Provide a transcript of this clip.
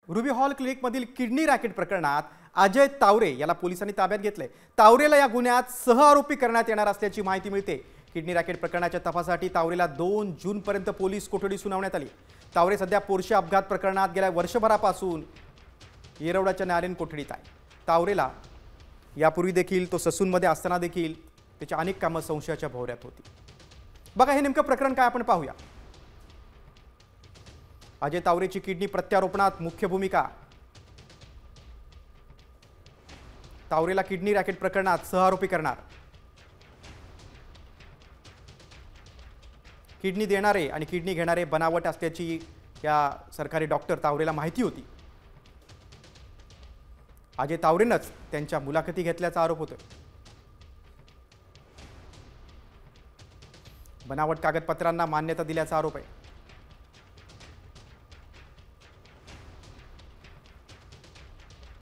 Ruby hall क्लिनिकमधील kidney racket प्रकरणात अजय तावरे याला पोलिसांनी ताब्यात घेतले। तावरेला या गुन्ह्यात सहआरोपी करण्यात येणार असल्याची माहिती मिळते। किडनी रॅकेट प्रकरणाच्या तपासासाठी तावरेला 2 जूनपर्यंत पोलीस कोठडी सुनावण्यात आली। तावरे सध्या पोर्शे अपघात प्रकरणात गेल्या वर्षभरापासून येरवड्याच्या न्यायालयीन कोठडीत आहे। तावरेला यापूर्वी देखील तो ससूनमध्ये असताना देखील त्याची अनेक कामं संशयाच्या भोवऱ्यात होती। बघा हे नेमकं प्रकरण काय आपण पाहूया। अजय तावरेची किडनी प्रत्यारोपणात मुख्य भूमिका। तावरेला किडनी रॅकेट प्रकरणात सहआरोपी करणार। किडनी देणारे आणि किडनी घेणारे बनावट असल्याची या सरकारी डॉक्टर तावरेला माहिती होती। अजय तावरेनंच त्यांच्या मुलाखती घेतल्याचा आरोप होतोय। बनावट कागदपत्रांना मान्यता दिल्याचा आरोप आहे।